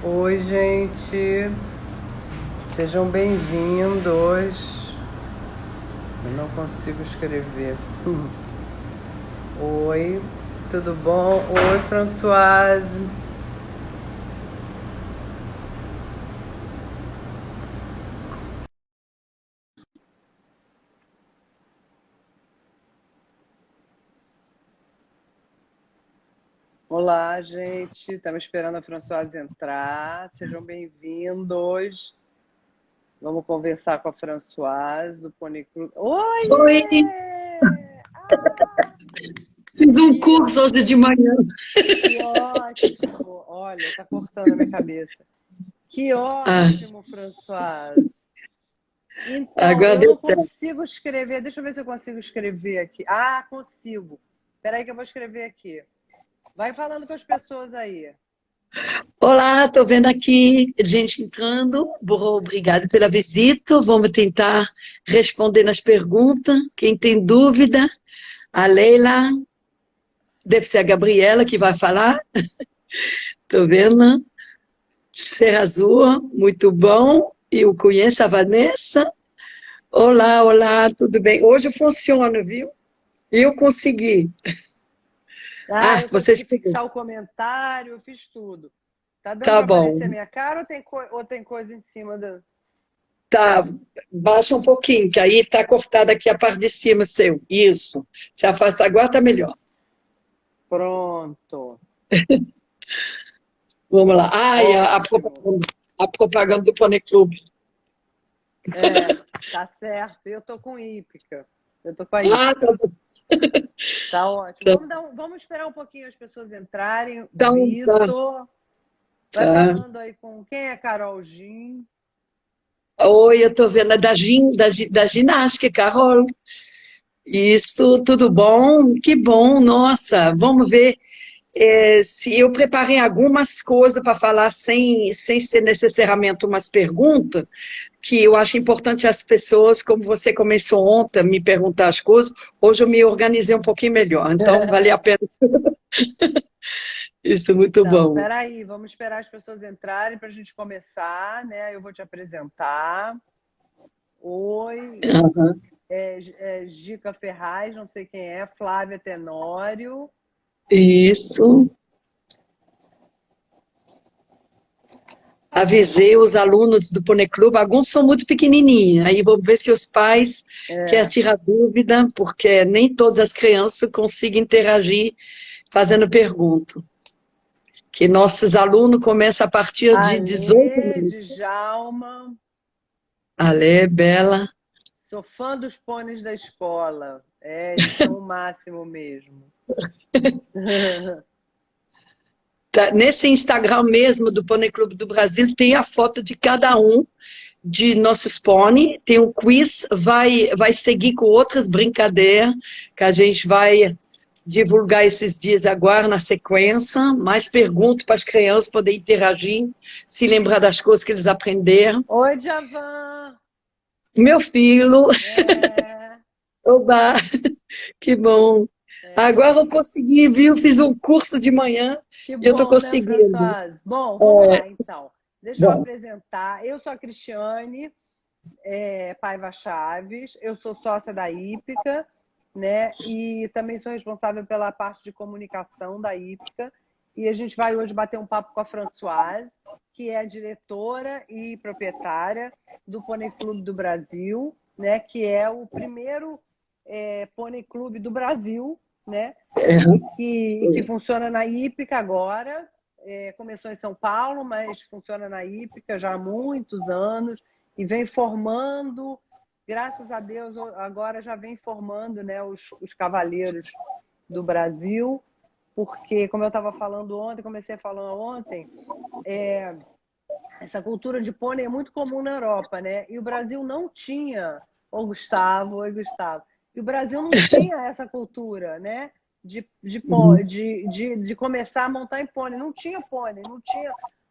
Oi, gente, sejam bem-vindos. Eu não consigo escrever. Oi, tudo bom? Oi, Françoise. Olá, gente. Estamos esperando a Françoise entrar. Sejam bem-vindos. Vamos conversar com a Françoise do Pony Club. Oi, Oiê! Ah, fiz um que, curso hoje de manhã. que ótimo! Olha, tá cortando a minha cabeça. Que Ah, ótimo, Françoise. Então, agora eu deu não certo. consigo escrever. Deixa eu ver se eu consigo escrever aqui. Ah, consigo. Espera aí que eu vou escrever aqui. Vai falando com as pessoas aí. Olá, estou vendo aqui gente entrando. Obrigada pela visita. Vamos tentar responder nas perguntas. Quem tem dúvida, a Leila, deve ser a Gabriela que vai falar. Estou vendo. Serra Azul, muito bom. Eu conheço a Vanessa. Olá, olá, tudo bem? Hoje funciona, viu? Eu consegui. Ah, Ah, eu você consegui escreveu. fixar o comentário, eu fiz tudo. Tá dando Tá para aparecer a bom. minha cara ou tem coisa em cima do. Tá, baixa um pouquinho, que aí tá cortada aqui a parte de cima seu. Isso. Se afasta agora, tá melhor. Pronto. Vamos lá. Ai, Ótimo. a propaganda do Pony Club. É, tá certo. Eu tô com hípica. Eu tô com a Ah, hípica. tá bom. Tá ótimo. Tá, Vamos esperar um pouquinho as pessoas entrarem. então, tá, Vitor, vai tá. falando aí com quem é Carol Gin. Oi, eu tô vendo a da ginástica, Carol. Isso, tudo bom? Que bom, nossa. Vamos ver se eu preparei algumas coisas para falar sem ser necessariamente umas perguntas, que eu acho importante as pessoas, como você começou ontem a me perguntar as coisas, hoje eu me organizei um pouquinho melhor, então vale a pena. Isso, muito Então, bom. peraí, vamos esperar as pessoas entrarem para a gente começar, né? Eu vou te apresentar. Oi, Aham. Gica Ferraz, não sei quem é, Flávia Tenório. Isso. Avisei os alunos do Pônei Clube, alguns são muito pequenininhos, aí vou ver se os pais querem É. tirar dúvida, porque nem todas as crianças conseguem interagir fazendo pergunta. Que nossos alunos começam a partir de 18 Alê, meses. Djalma, Ale, Bela. sou fã dos pôneis da escola. É, eles são o máximo mesmo. Tá, nesse Instagram mesmo do Pônei Clube do Brasil, tem a foto de cada um de nossos pônei, tem um quiz, vai seguir com outras brincadeiras que a gente vai divulgar esses dias agora na sequência, mais perguntas para as crianças poderem interagir, se lembrar das coisas que eles aprenderam. Oi, Djavan. Meu filho, É, oba, que bom. é. Agora eu consegui, viu? Fiz um curso de manhã Que e eu estou bom, né, conseguindo. Françoise? Bom, vamos É, lá então. Deixa eu bom, apresentar. Eu sou a Cristiane Paiva Chaves, eu sou sócia da Hípica, né? E também sou responsável pela parte de comunicação da Hípica. E a gente vai hoje bater um papo com a Françoise, que é a diretora e proprietária do Pônei Clube do Brasil, né? Que é o primeiro Pônei Clube do Brasil, né? E que funciona na Hípica agora. Começou em São Paulo, mas funciona na Hípica já há muitos anos e vem formando, graças a Deus, agora já vem formando, né, os cavaleiros do Brasil, porque, como eu estava falando ontem, comecei a falar ontem, essa cultura de pônei é muito comum na Europa, né? E o Brasil não tinha, oi Gustavo, e o Brasil não tinha essa cultura, né? De começar a montar em pônei. Não tinha pônei,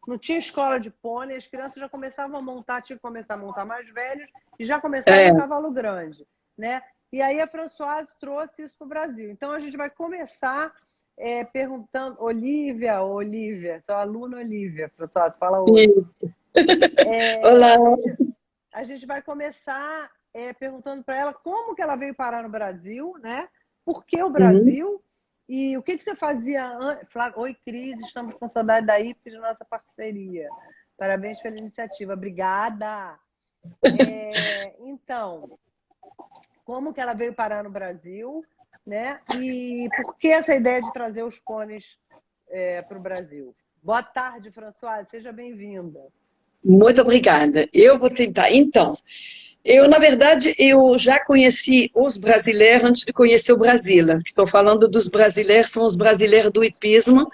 não tinha escola de pônei, as crianças já começavam a montar, tinha que começar a montar mais velhos e já começavam é, no cavalo grande, né? E aí a Françoise trouxe isso para o Brasil. Então a gente vai começar perguntando, Olivia, sua aluna Olivia, François, fala oi. Olá. A gente vai começar perguntando para ela como que ela veio parar no Brasil, né? Por que o Brasil? E o que você fazia antes? Oi, Cris, estamos com saudade da IPE de nossa parceria. Parabéns pela iniciativa. Obrigada. Então, como que ela veio parar no Brasil, né? E por que essa ideia de trazer os pôneis para o Brasil? Boa tarde, François. Seja bem-vinda. Muito obrigada. Eu vou tentar. Então, na verdade, eu já conheci os brasileiros antes de conhecer o Brasil. Estou falando dos brasileiros, são os brasileiros do hipismo,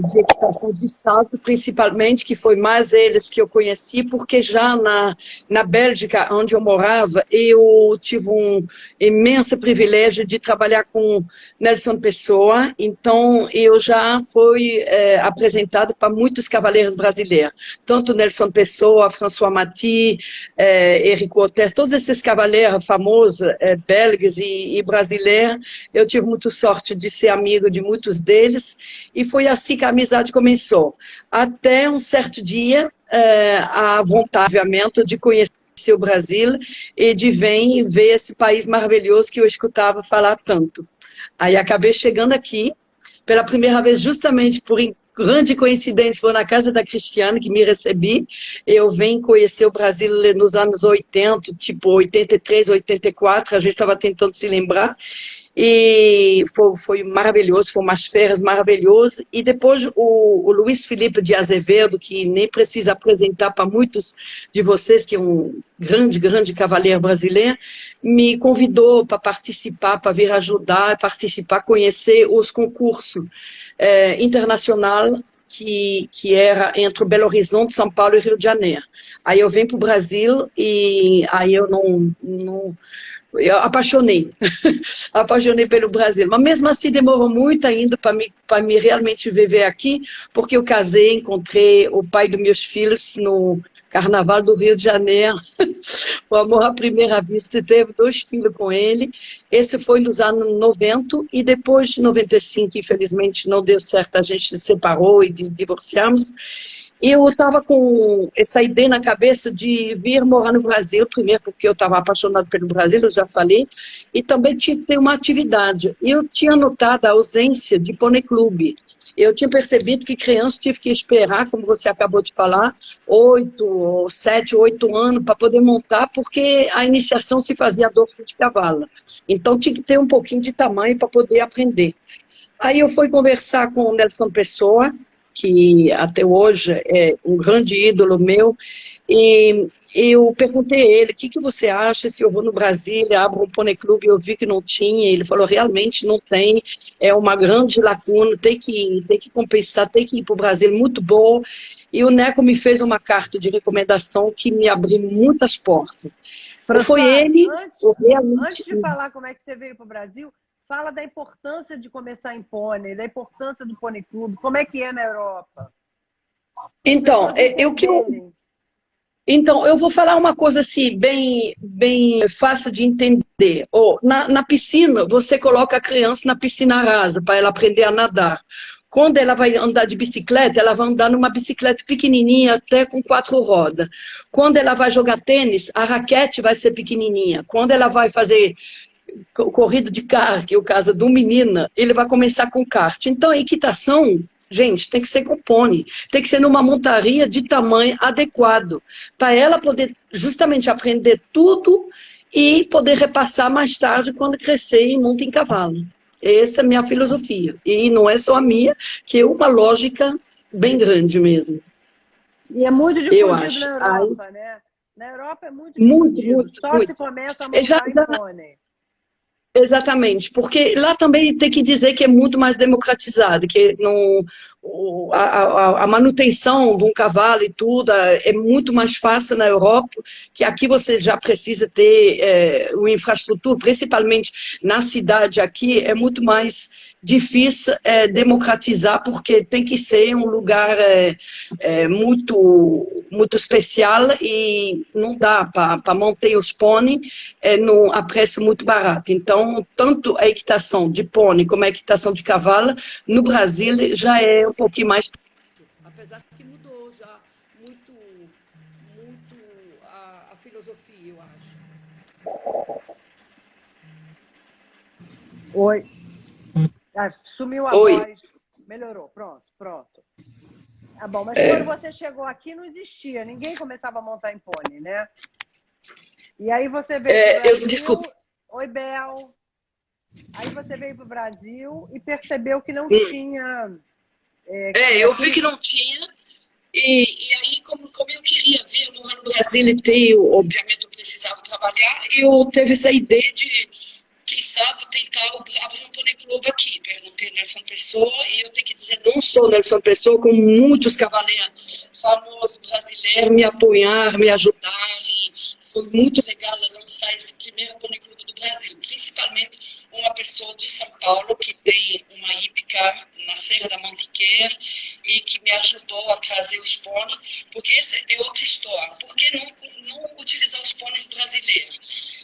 de equitação de salto, principalmente, que foi mais eles que eu conheci, porque já na Bélgica, onde eu morava, eu tive um imenso privilégio de trabalhar com Nelson Pessoa, então eu já fui apresentado para muitos cavaleiros brasileiros, tanto Nelson Pessoa, François Maty, Éric Cortés, todos esses cavaleiros famosos, belgas e brasileiros, eu tive muita sorte de ser amigo de muitos deles, e foi assim que a amizade começou. Até um certo dia, a vontade, obviamente, de conhecer o Brasil e de ver esse país maravilhoso que eu escutava falar tanto. Aí acabei chegando aqui, pela primeira vez, justamente por grande coincidência, foi na casa da Cristiane que me recebi. Eu vim conhecer o Brasil nos anos 80, tipo 83, 84, a gente estava tentando se lembrar. E foi maravilhoso, foi umas férias maravilhosas. E depois o Luiz Felipe de Azevedo, que nem precisa apresentar para muitos de vocês, que é um grande cavaleiro brasileiro, me convidou para participar, para vir ajudar, participar, conhecer os concursos internacionais que era entre Belo Horizonte, São Paulo e Rio de Janeiro. Aí eu vim para o Brasil e aí eu eu apaixonei pelo Brasil, mas mesmo assim demorou muito ainda para me realmente viver aqui, porque eu casei, encontrei o pai dos meus filhos no Carnaval do Rio de Janeiro, o amor à primeira vista, teve 2 filhos com ele, esse foi nos anos 90, e depois de 95, infelizmente não deu certo, a gente se separou e divorciamos. Eu estava com essa ideia na cabeça de vir morar no Brasil, primeiro porque eu estava apaixonada pelo Brasil, eu já falei, e também tinha que ter uma atividade. Eu tinha notado a ausência de pônei clube. Eu tinha percebido que criança tive que esperar, como você acabou de falar, 7, 8 anos para poder montar, porque a iniciação se fazia a dorso de cavalo. Então tinha que ter um pouquinho de tamanho para poder aprender. Aí eu fui conversar com o Nelson Pessoa, que até hoje é um grande ídolo meu, e eu perguntei a ele, o que você acha se eu vou no Brasil, abro um pônei clube, eu vi que não tinha, ele falou, realmente não tem, é uma grande lacuna, tem que compensar, tem que ir para o Brasil, muito bom, e o Neco me fez uma carta de recomendação que me abriu muitas portas. François, foi ele, antes de falar como é que você veio para o Brasil, fala da importância de começar em pônei, da importância do pônei clube, como é que é na Europa? Então, eu vou falar uma coisa assim, bem fácil de entender. Na piscina, você coloca a criança na piscina rasa, para ela aprender a nadar. Quando ela vai andar de bicicleta, ela vai andar numa bicicleta pequenininha, até com 4 rodas. Quando ela vai jogar tênis, a raquete vai ser pequenininha. Quando ela vai fazer corrida de kart, que é o caso do menino, ele vai começar com kart. Então, a equitação, gente, tem que ser com pônei, tem que ser numa montaria de tamanho adequado, para ela poder justamente aprender tudo e poder repassar mais tarde quando crescer e monta em cavalo. Essa é a minha filosofia. E não é só a minha, que é uma lógica bem grande mesmo. E é muito difundido na Europa, né? Na Europa é muito difundido. Só se começa a montar em pônei. Exatamente, porque lá também tem que dizer que é muito mais democratizado, que a manutenção de um cavalo e tudo é muito mais fácil na Europa, que aqui você já precisa ter uma infraestrutura, principalmente na cidade aqui, é muito mais difícil democratizar, porque tem que ser um lugar muito especial e não dá para manter os pôneis a preço muito barato. Então, tanto a equitação de pônei como a equitação de cavalo, no Brasil já é um pouquinho mais. Apesar que mudou já muito a filosofia, eu acho. Oi. Sumiu a Oi. voz. Melhorou. Pronto. Ah, bom, mas quando você chegou aqui não existia. Ninguém começava a montar em pônei, né? E aí você veio pro Brasil. Desculpa. Oi, Bel. Aí você veio para o Brasil e percebeu que não tinha... eu vi que não tinha. E aí, como eu queria vir morar no Brasil e ter, obviamente eu precisava trabalhar, eu teve essa ideia de, quem sabe, tentar abrir um pônei clube aqui. Perguntei a Nelson Pessoa, e eu tenho que dizer, não sou Nelson Pessoa, como muitos cavaleiros famosos brasileiros me apoiaram, me ajudaram, e foi muito legal lançar esse primeiro pônei clube do Brasil, principalmente uma pessoa de São Paulo que tem uma hípica na Serra da Mantiqueira e que me ajudou a trazer os pôneis, porque essa é outra história. Por que não utilizar os pôneis brasileiros?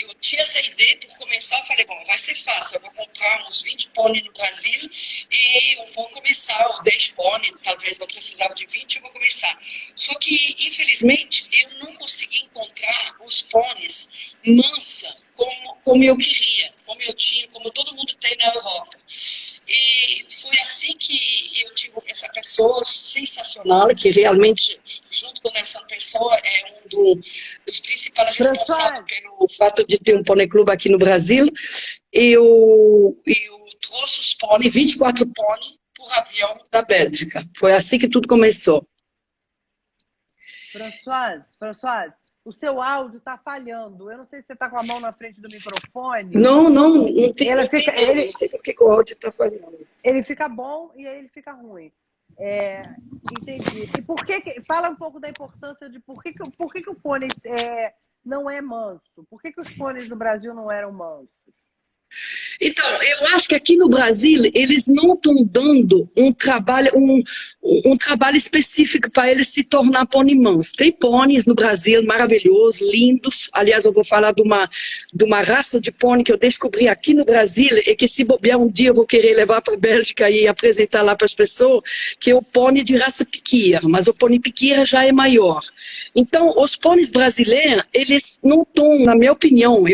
Eu tinha essa ideia por começar, eu falei, bom, vai ser fácil, eu vou comprar uns 20 pôneis no Brasil e eu vou começar, ou 10 pôneis, talvez não precisava de 20, eu vou começar. Só que, infelizmente, eu não consegui encontrar os pôneis mansa como eu queria, como eu tinha, como todo mundo tem na Europa. E foi assim que eu tive essa pessoa sensacional, que realmente, junto com o Nelson Pessoa, é um dos principais responsáveis pelo fato de ter um pônei clube aqui no Brasil. Eu trouxe os pôneis, 24 pôneis, por avião da Bélgica. Foi assim que tudo começou. Françoise, o seu áudio está falhando. Eu não sei se você está com a mão na frente do microfone. Não tem. Não sei por que o áudio está falhando. Ele fica bom e aí ele fica ruim. Entendi. E por que fala um pouco da importância de por que o pônei não é manso? Por que os pôneis no Brasil não eram mansos? Então, eu acho que aqui no Brasil eles não estão dando um trabalho específico para eles se tornar pônei manso. Tem pôneis no Brasil maravilhosos, lindos. Aliás, eu vou falar de uma raça de pônei que eu descobri aqui no Brasil e que, se bobear um dia, eu vou querer levar para a Bélgica e apresentar lá para as pessoas, que é o pônei de raça piquira, mas o pônei piquira já é maior. Então, os pôneis brasileiros, eles não estão, na minha opinião,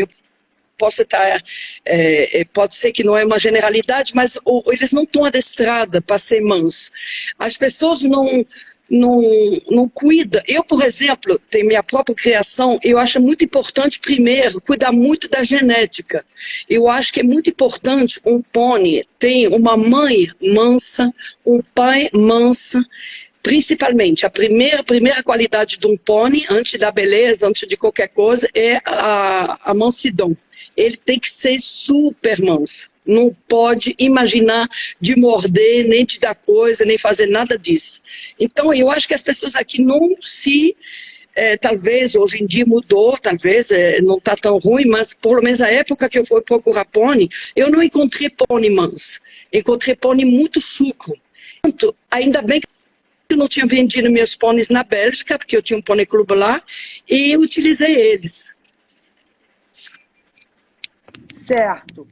pode ser que não é uma generalidade, mas eles não estão adestrados para ser mansos. As pessoas não cuidam. Eu, por exemplo, tenho minha própria criação, eu acho muito importante, primeiro, cuidar muito da genética. Eu acho que é muito importante um pônei ter uma mãe mansa, um pai mansa. Principalmente, a primeira qualidade de um pônei, antes da beleza, antes de qualquer coisa, é a mansidão. Ele tem que ser super manso. Não pode imaginar de morder, nem de dar coisa, nem fazer nada disso. Então, eu acho que as pessoas aqui não se... talvez, hoje em dia mudou, talvez não está tão ruim, mas pelo menos a época que eu fui procurar pônei, eu não encontrei pônei manso. Encontrei pônei muito suco. Ainda bem que eu não tinha vendido meus pôneis na Bélgica, porque eu tinha um pônei clube lá, e eu utilizei eles. Certo.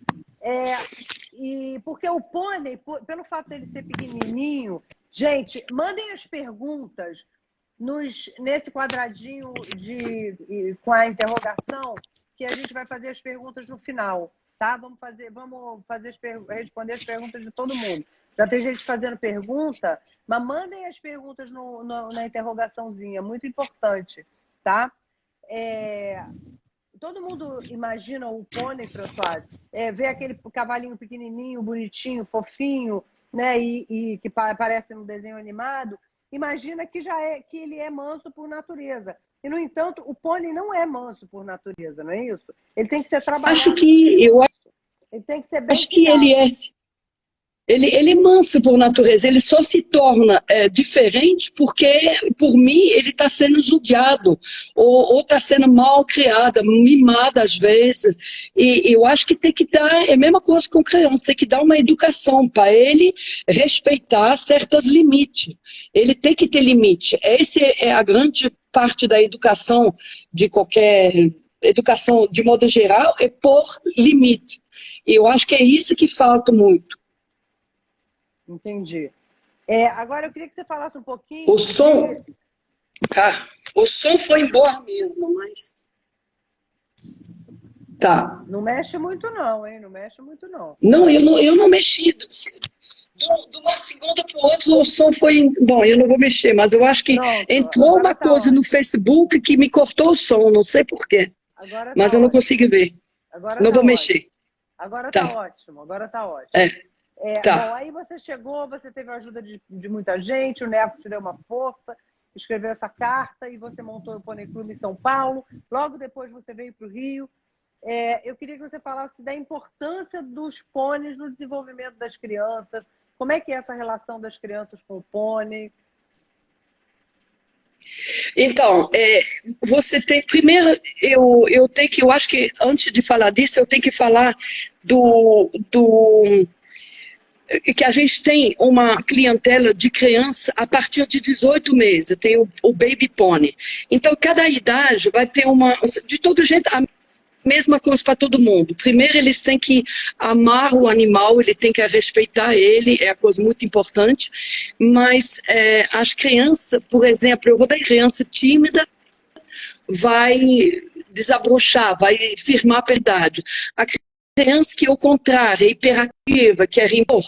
E porque o pônei, pelo fato dele ser pequenininho, gente, mandem as perguntas nesse quadradinho com a interrogação, que a gente vai fazer as perguntas no final, tá? Vamos responder as perguntas de todo mundo. Já tem gente fazendo pergunta, mas mandem as perguntas na interrogaçãozinha, muito importante, tá? Todo mundo imagina o pônei, Françoise, vê aquele cavalinho pequenininho, bonitinho, fofinho, né, e que aparece no desenho animado, imagina que que ele é manso por natureza. E, no entanto, o pônei não é manso por natureza, não é isso? Ele tem que ser trabalhado. Ele tem que ser bem criado. Ele é manso por natureza, ele só se torna diferente porque, por mim, ele está sendo judiado, ou está sendo mal criado, mimado às vezes. E eu acho que tem que dar, é a mesma coisa com criança, tem que dar uma educação para ele respeitar certos limites. Ele tem que ter limite. Essa é a grande parte da educação, de qualquer educação, de modo geral, é por limite. E eu acho que é isso que falta muito. Entendi. Agora eu queria que você falasse um pouquinho... O som... o som foi embora mesmo, mas... Tá. Não mexe muito não, hein? Não mexe muito não. Não, eu não mexi. De uma segunda para outra o som foi... Bom, eu não vou mexer, mas eu acho que entrou uma coisa no Facebook que me cortou o som, não sei por quê. Mas eu não consigo ver. Não vou mexer. Agora tá ótimo, agora tá ótimo. Tá. Bom, aí você chegou, você teve a ajuda de muita gente, o Neto te deu uma força, escreveu essa carta e você montou o Pônei Clube em São Paulo. Logo depois você veio para o Rio. Eu queria que você falasse da importância dos pôneis no desenvolvimento das crianças. Como é que é essa relação das crianças com o pônei? Então, você tem... Primeiro, eu acho que antes de falar disso, eu tenho que falar que a gente tem uma clientela de criança a partir de 18 meses, tem o Baby Pony. Então, cada idade vai ter de todo jeito, a mesma coisa para todo mundo. Primeiro, eles têm que amar o animal, ele tem que respeitar ele, é a coisa muito importante. Mas as crianças, por exemplo, eu vou dar criança tímida, vai desabrochar, vai firmar a verdade. A criança que, ao contrário, é hiperativa, que é rimor,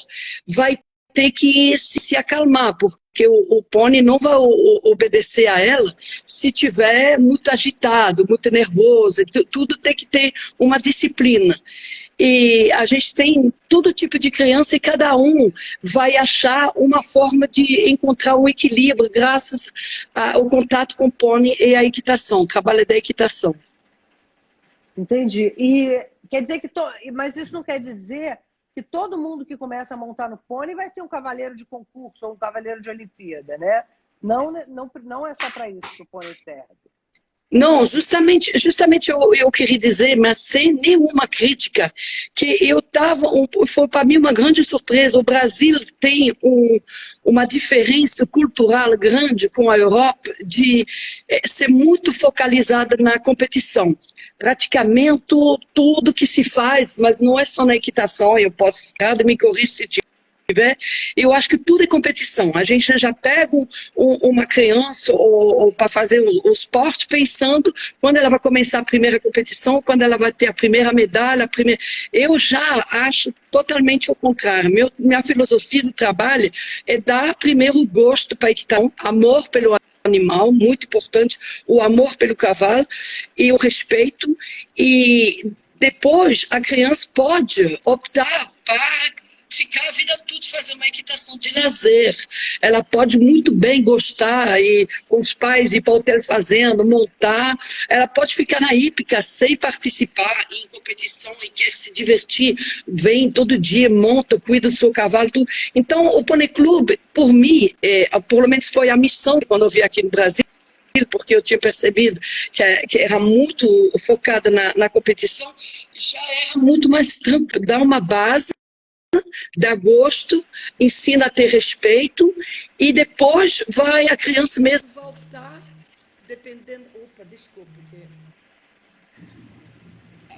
vai ter que se acalmar, porque o pônei não vai obedecer a ela se tiver muito agitado, muito nervoso. Tudo tem que ter uma disciplina. E a gente tem todo tipo de criança e cada um vai achar uma forma de encontrar um equilíbrio graças ao contato com o pônei e a equitação, o trabalho da equitação. Entendi. E quer dizer que... Mas isso não quer dizer que todo mundo que começa a montar no pônei vai ser um cavaleiro de concurso ou um cavaleiro de Olimpíada, né? Não é só para isso que o pônei serve. Não, justamente eu queria dizer, mas sem nenhuma crítica, que foi para mim uma grande surpresa. O Brasil tem uma diferença cultural grande com a Europa de ser muito focalizada na competição. Praticamente tudo que se faz, mas não é só na equitação, eu posso estar, me corrigir se tiver, eu acho que tudo é competição. A gente já pega uma criança ou para fazer o esporte pensando quando ela vai começar a primeira competição, quando ela vai ter a primeira medalha. Eu já acho totalmente o contrário. Minha filosofia do trabalho é dar primeiro o gosto para a equitação, amor pelo animal, muito importante, o amor pelo cavalo e o respeito, e depois a criança pode optar para ficar a vida toda fazendo uma equitação de lazer. Ela pode muito bem gostar, e com os pais ir para o hotel fazendo, montar. Ela pode ficar na hípica sem participar em competição e quer se divertir. Vem todo dia, monta, cuida do seu cavalo, tudo. Então, o Pônei Clube, por mim, pelo menos foi a missão quando eu vim aqui no Brasil, porque eu tinha percebido que era muito focada na competição, já era muito mais tranquilo, dá uma base, dá gosto, ensina a ter respeito e depois a criança mesmo vai optar, dependendo... Opa, desculpa.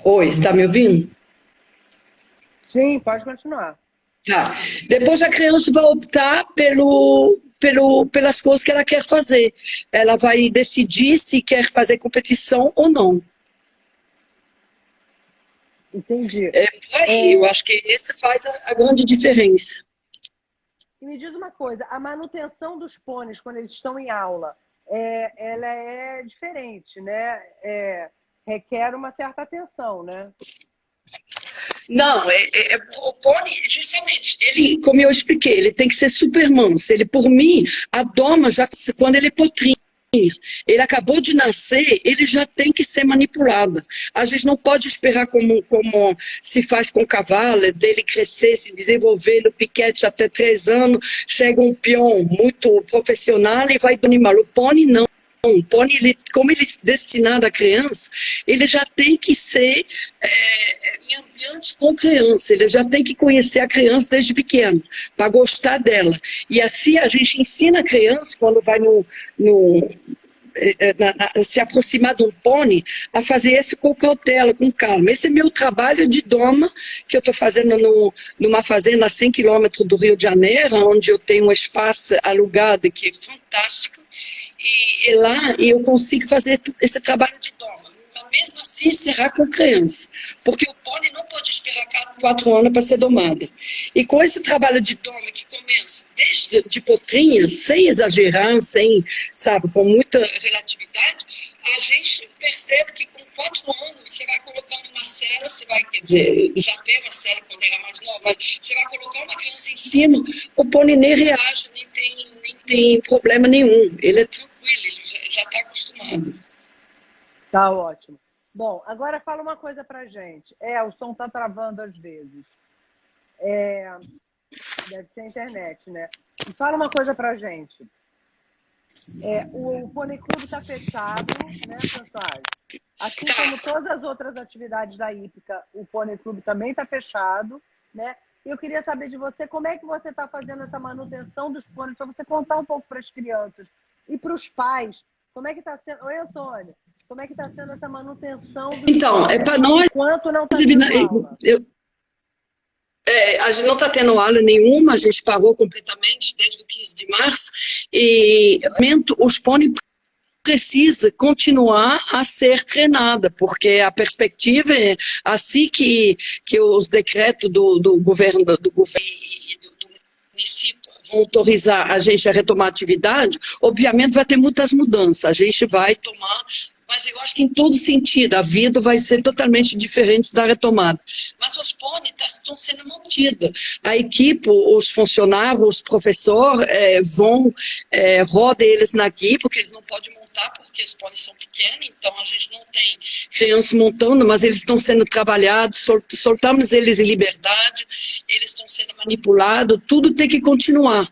Oi, está me ouvindo? Sim, pode continuar. Tá. Depois a criança vai optar pelas coisas que ela quer fazer. Ela vai decidir se quer fazer competição ou não. Entendi. Por aí, eu acho que esse faz a grande diferença. E me diz uma coisa, a manutenção dos pôneis quando eles estão em aula, ela é diferente, né? Requer uma certa atenção, né? Não, o pônei, justamente, ele, como eu expliquei, ele tem que ser super manso. Ele, por mim, a doma, já quando ele é potrinho. Ele acabou de nascer, ele já tem que ser manipulado. A gente não pode esperar como se faz com o cavalo, dele crescer, se desenvolver no piquete até 3 anos, chega um peão muito profissional e vai do animal. O pônei não. O pônei, como ele é destinado à criança, ele já tem que ser em ambiente com criança, ele já tem que conhecer a criança desde pequeno, para gostar dela. E assim a gente ensina a criança, quando vai se aproximar de um pônei, a fazer isso com cautela, com calma. Esse é meu trabalho de doma, que eu estou fazendo numa fazenda a 100 quilômetros do Rio de Janeiro, onde eu tenho um espaço alugado que é fantástico, e lá eu consigo fazer esse trabalho de doma. Mas mesmo assim será com criança, porque o pônei não pode esperar 4 anos para ser domada. E com esse trabalho de doma que começa desde de potrinha, sem exagerar, sabe, com muita relatividade, a gente percebe que com 4 anos você vai colocando uma cela, quer dizer, já teve a cela quando era mais nova, mas você vai colocar uma criança em cima, o pônei nem reage, nem tem problema nenhum. Ele é tranquilo, ele já está acostumado. Tá ótimo. Bom, agora fala uma coisa pra gente. O som tá travando às vezes. Deve ser a internet, né? E fala uma coisa pra gente. O Pônei Clube está fechado, né, Françoise? Assim como todas as outras atividades da Hípica, o Pônei Clube também está fechado, né? Eu queria saber de você como é que você está fazendo essa manutenção dos pôneis, para você contar um pouco para as crianças e para os pais. Como é que está sendo? Oi, Antônia. Como é que está sendo essa manutenção dos pôneis? Para nós, enquanto não está tendo aula? A gente não está tendo aula nenhuma, a gente parou completamente desde o 15 de março, e os pôneis precisa continuar a ser treinada, porque a perspectiva é assim que os decretos do governo e do município vão autorizar a gente a retomar a atividade, obviamente vai ter muitas mudanças, a gente vai tomar, mas eu acho que em todo sentido, a vida vai ser totalmente diferente da retomada. Mas os pôneis estão sendo mantidos. A equipe, os funcionários, os professores rodam eles na guia, porque eles não podem montar, porque os pôneis são pequenos, então a gente não tem crianças montando, mas eles estão sendo trabalhados, soltamos eles em liberdade, eles estão sendo manipulados, tudo tem que continuar.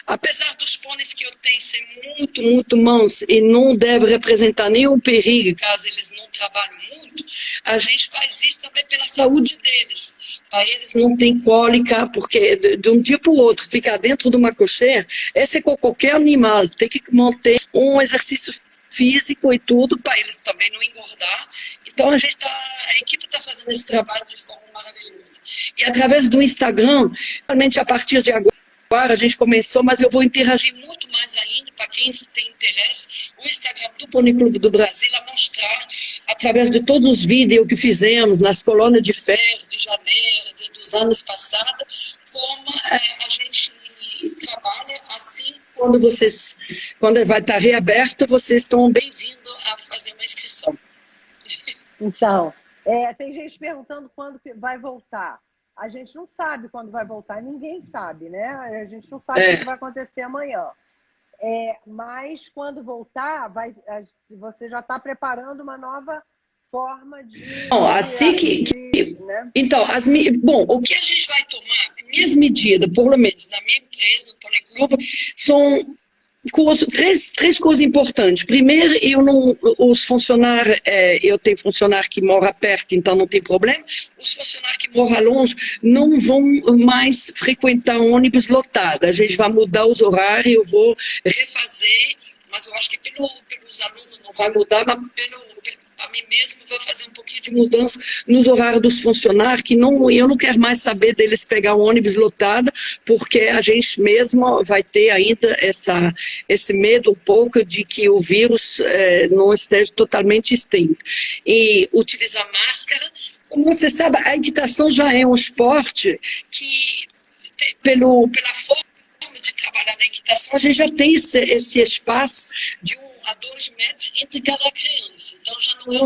Apesar dos pôneis que eu tenho ser muito, muito mãos e não deve representar nenhum perigo, caso eles não trabalhem muito, a gente faz isso também pela saúde deles, para eles não terem cólica, porque de um dia para o outro, ficar dentro de uma cocheira, esse é com qualquer animal, tem que manter um exercício físico e tudo, para eles também não engordar. Então a equipe está fazendo esse trabalho de forma maravilhosa. E através do Instagram, realmente a partir de agora, a gente começou, mas eu vou interagir muito mais ainda, para quem tem interesse, o Instagram do Pônei Clube do Brasil, a mostrar, através de todos os vídeos que fizemos nas colônias de férias de janeiro, dos anos passados, como a gente trabalha assim, quando vai estar reaberto, vocês estão bem-vindos a fazer uma inscrição. Então, tem gente perguntando quando que vai voltar. A gente não sabe quando vai voltar, ninguém sabe, né? A gente não sabe o que vai acontecer amanhã. Mas quando voltar, você já está preparando uma nova forma de... Bom, assim né? Então, bom, o que a gente vai tomar, minhas medidas, pelo menos na minha empresa, no Pônei Clube, são três coisas importantes. Primeiro, os funcionários, eu tenho funcionário que mora perto, então não tem problema. Os funcionários que moram longe não vão mais frequentar ônibus lotado. A gente vai mudar os horários, eu vou refazer, mas eu acho que pelos alunos não vai mudar, mas para mim mesmo vou fazer um pouquinho de mudança nos horários dos funcionários, que eu não quero mais saber deles pegar um ônibus lotado, porque a gente mesmo vai ter ainda esse medo um pouco de que o vírus não esteja totalmente extinto. E utilizar máscara, como você sabe, a equitação já é um esporte que, pela forma de trabalhar na equitação, a gente já tem esse espaço de 1 a 2 metros entre cada criança. Então já não é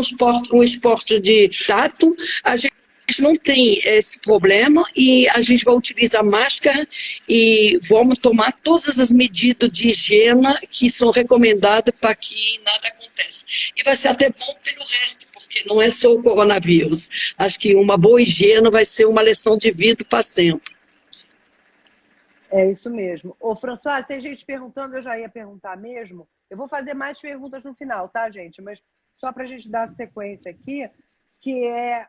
um esporte de tato, a gente gente não tem esse problema e a gente vai utilizar máscara e vamos tomar todas as medidas de higiene que são recomendadas para que nada aconteça. E vai ser até bom pelo resto, porque não é só o coronavírus. Acho que uma boa higiene vai ser uma lição de vida para sempre. É isso mesmo. Ô, François, tem gente perguntando, eu já ia perguntar mesmo. Eu vou fazer mais perguntas no final, tá, gente? Mas só para a gente dar sequência aqui, que é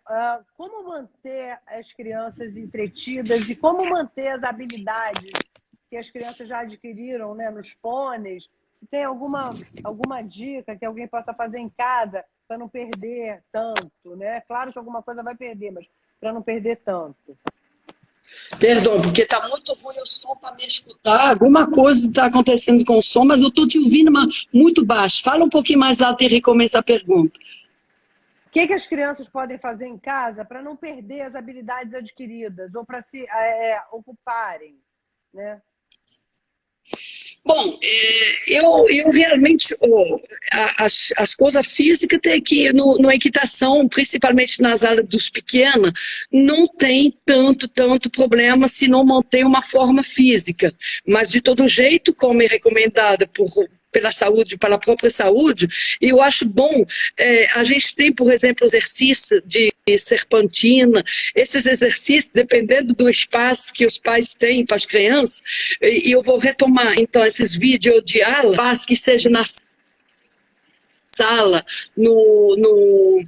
como manter as crianças entretidas e como manter as habilidades que as crianças já adquiriram, né, nos pôneis. Se tem alguma dica que alguém possa fazer em casa para não perder tanto, né? Claro que alguma coisa vai perder, mas para não perder tanto. Perdão, porque está muito ruim o som para me escutar. Alguma coisa está acontecendo com o som, mas eu estou te ouvindo muito baixo. Fala um pouquinho mais alto e recomeça a pergunta. O que as crianças podem fazer em casa para não perder as habilidades adquiridas ou para se ocuparem, né? Bom, eu realmente, as coisas físicas tem aqui na equitação, principalmente nas aulas dos pequenos, não tem tanto problema se não manter uma forma física. Mas, de todo jeito, como é recomendada pela saúde, pela própria saúde, e eu acho bom, a gente tem, por exemplo, exercício de serpentina, esses exercícios, dependendo do espaço que os pais têm para as crianças, e eu vou retomar, então, esses vídeos de aula, que seja na sala, no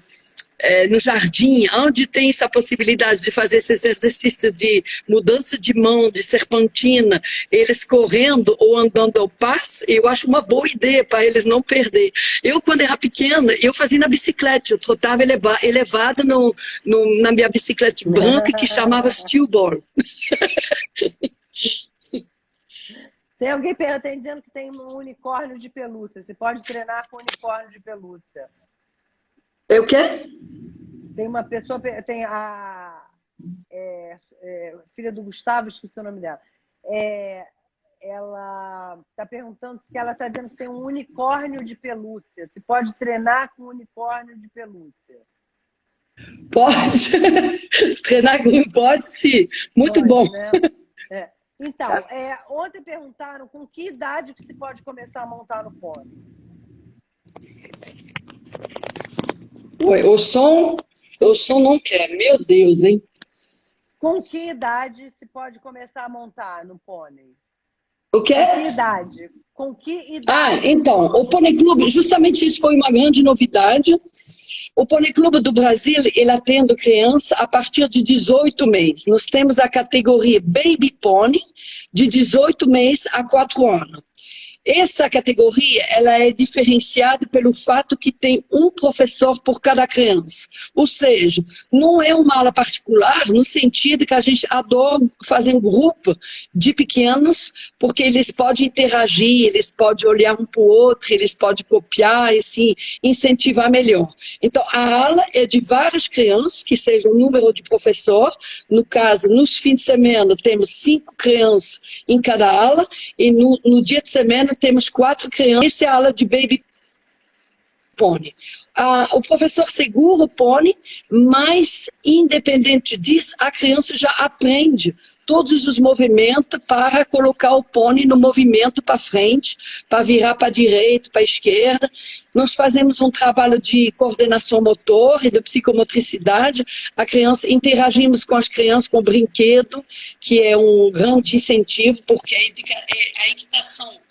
jardim, onde tem essa possibilidade de fazer esses exercícios de mudança de mão, de serpentina, eles correndo ou andando ao passo, eu acho uma boa ideia para eles não perder. Eu, quando era pequena, eu fazia na bicicleta, eu trotava elevada na minha bicicleta branca que chamava Steel Ball. Tem alguém dizendo que tem um unicórnio de pelúcia. Você pode treinar com unicórnio de pelúcia. É o quê? Tem uma pessoa, tem a filha do Gustavo, esqueci o nome dela. Ela está perguntando se ela está dizendo que tem um unicórnio de pelúcia. Se pode treinar com unicórnio de pelúcia. Pode. Treinar com pode, sim. Muito pode, bom. Né? Então, ontem perguntaram com que idade que se pode começar a montar no pônei. O som não quer, meu Deus, hein? Com que idade se pode começar a montar no pônei? O quê? Com que idade? Com que idade? Então, o Pônei Clube, justamente isso foi uma grande novidade. O Pônei Clube do Brasil, ele atende criança a partir de 18 meses. Nós temos a categoria Baby Pony, de 18 meses a 4 anos. Essa categoria ela é diferenciada pelo fato que tem um professor por cada criança. Ou seja, não é uma aula particular no sentido que a gente adora fazer um grupo de pequenos, porque eles podem interagir, eles podem olhar um para o outro, eles podem copiar e assim, incentivar melhor. Então, a aula é de várias crianças, que seja o número de professor. No caso, nos fins de semana, temos 5 crianças em cada aula, e no dia de semana temos 4 crianças. Essa é a aula de Baby Pony. O professor segura o pônei, mas, independente disso, a criança já aprende todos os movimentos para colocar o pônei no movimento para frente, para virar para a direita, para a esquerda. Nós fazemos um trabalho de coordenação motor e de psicomotricidade. Interagimos com as crianças com brinquedo, que é um grande incentivo, porque a equitação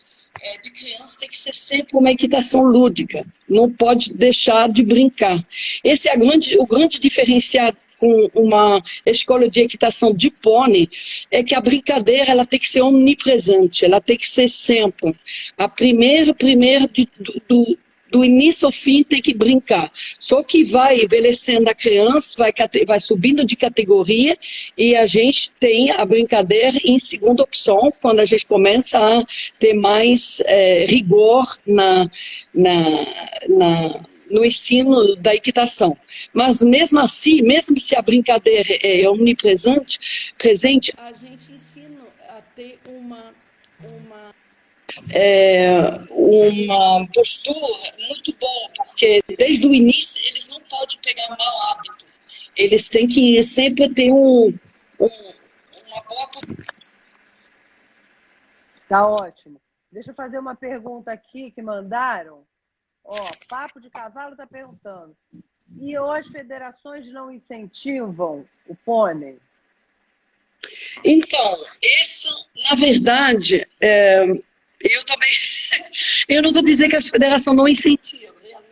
de criança tem que ser sempre uma equitação lúdica, não pode deixar de brincar. Esse é o grande diferencial com uma escola de equitação de pônei, é que a brincadeira ela tem que ser omnipresente, ela tem que ser sempre. A primeira do início ao fim tem que brincar. Só que vai envelhecendo a criança, vai subindo de categoria e a gente tem a brincadeira em segunda opção, quando a gente começa a ter mais rigor no ensino da equitação. Mas mesmo assim, mesmo se a brincadeira é omnipresente, a gente ensina a ter uma postura muito boa, porque desde o início eles não podem pegar mau hábito. Eles têm que sempre ter uma boa... Tá ótimo. Deixa eu fazer uma pergunta aqui que mandaram. Ó, Papo de Cavalo está perguntando. E as federações não incentivam o pônei? Então, isso, na verdade, eu também... Eu não vou dizer que a federação não incentiva. Realmente,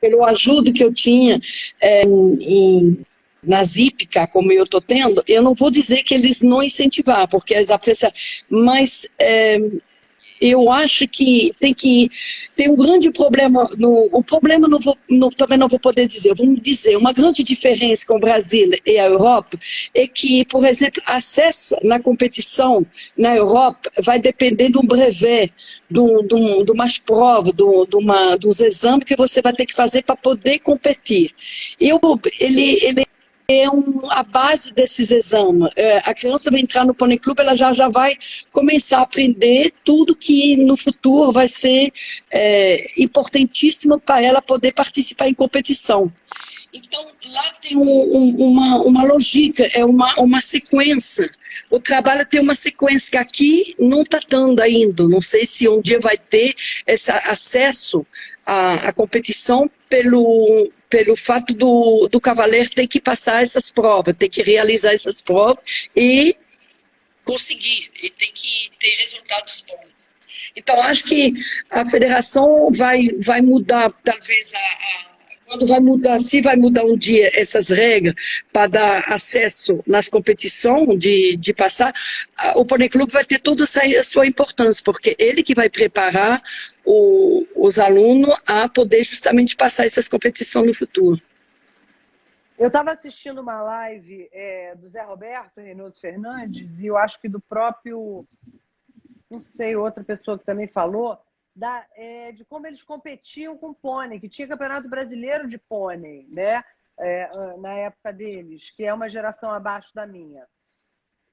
pelo ajudo que eu tinha nas hípicas, como eu estou tendo, eu não vou dizer que eles não incentivar, porque eles apreciam, mas eu acho que tem um grande problema, o problema também não vou poder dizer, vamos dizer, uma grande diferença com o Brasil e a Europa é que, por exemplo, acesso na competição na Europa vai depender de um brevet, de umas provas, dos exames que você vai ter que fazer para poder competir. Ele é a base desses exames. A criança vai entrar no Pônei Clube, ela já vai começar a aprender tudo que no futuro vai ser importantíssimo para ela poder participar em competição. Então, lá tem uma lógica, uma sequência. O trabalho tem uma sequência que aqui não está dando ainda. Não sei se um dia vai ter esse acesso à competição pelo fato do cavaleiro ter que passar essas provas, ter que realizar essas provas e conseguir, e tem que ter resultados bons. Então, acho que a federação vai mudar, talvez, quando vai mudar, se vai mudar um dia essas regras para dar acesso nas competições de passar, o Pônei Clube vai ter toda a sua importância, porque ele que vai preparar os alunos a poder justamente passar essas competições no futuro. Eu estava assistindo uma live do Zé Roberto Reynoso Fernandes, e eu acho que do próprio, não sei, outra pessoa que também falou, de como eles competiam com pônei, que tinha campeonato brasileiro de pônei, né? Na época deles, que é uma geração abaixo da minha.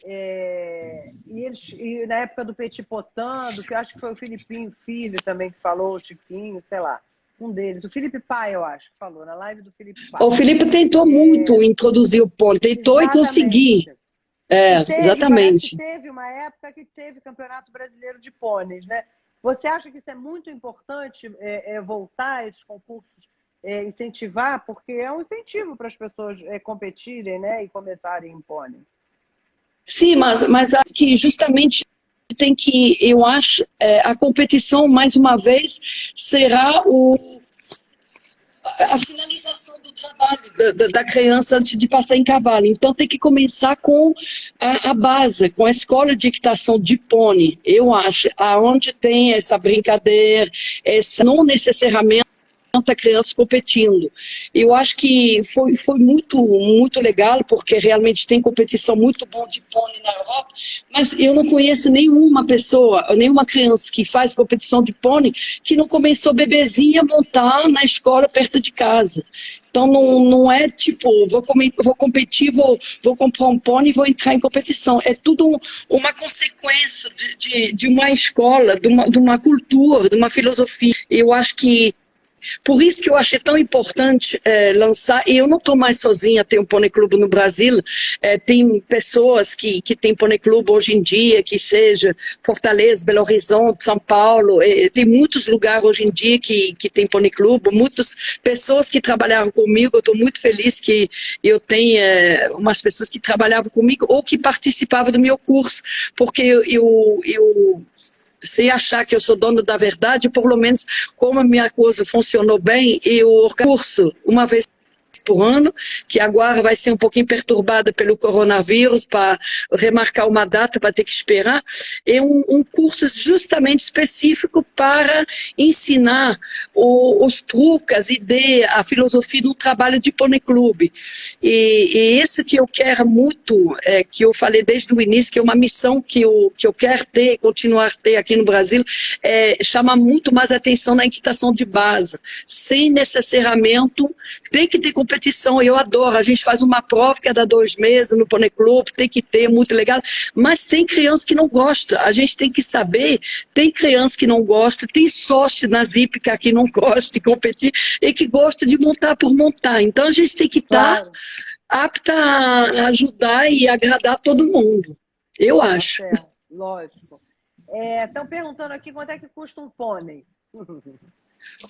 E na época do Petit Potin, que eu acho que foi o Filipinho Filho também que falou, o Chiquinho, sei lá, um deles, o Felipe Pai, eu acho, que falou, na live do Felipe Pai. O Felipe tentou muito introduzir o pônei, tentou exatamente. E conseguir. Exatamente. Teve uma época que teve campeonato brasileiro de pôneis, né? Você acha que isso é muito importante, voltar a esses concursos, incentivar? Porque é um incentivo para as pessoas competirem, né, e começarem em pônei. Sim, mas acho que justamente tem que, eu acho, a competição, mais uma vez, será a finalização do trabalho da criança antes de passar em cavalo. Então tem que começar com a base, com a escola de equitação de pônei, eu acho, aonde tem essa brincadeira, não necessariamente tanta criança competindo. Eu acho que foi muito, muito legal, porque realmente tem competição muito boa de pônei na Europa, mas eu não conheço nenhuma pessoa, nenhuma criança que faz competição de pônei que não começou bebezinha a montar na escola perto de casa. Então não é tipo, vou competir, vou comprar um pônei e vou entrar em competição. É tudo uma consequência de uma escola, de uma cultura, de uma filosofia. Eu acho que por isso que eu achei tão importante lançar, e eu não estou mais sozinha a ter um Pônei Clube no Brasil, tem pessoas que têm Pônei Clube hoje em dia, que seja Fortaleza, Belo Horizonte, São Paulo, tem muitos lugares hoje em dia que tem Pônei Clube, muitas pessoas que trabalharam comigo, eu estou muito feliz que eu tenho umas pessoas que trabalhavam comigo ou que participavam do meu curso, porque eu sem achar que eu sou dona da verdade, pelo menos como a minha coisa funcionou bem, eu curso uma vez por ano, que agora vai ser um pouquinho perturbada pelo coronavírus, para remarcar uma data, para ter que esperar, é um curso justamente específico para ensinar os truques, as ideias, a filosofia do trabalho de Pônei Clube. E esse que eu quero muito, que eu falei desde o início, que é uma missão que eu quero ter, continuar a ter aqui no Brasil, chama muito mais atenção na equitação de base, sem necessariamente tem que ter competição. Eu adoro, a gente faz uma prova que é da 2 meses no Pônei Clube, tem que ter, muito legal, mas tem criança que não gosta, a gente tem que saber, tem criança que não gosta, tem sócio nas hípicas que não gosta de competir e que gosta de montar por montar, então a gente tem que estar apta a ajudar e agradar todo mundo. Eu acho. É, lógico. Estão perguntando aqui quanto é que custa um pônei.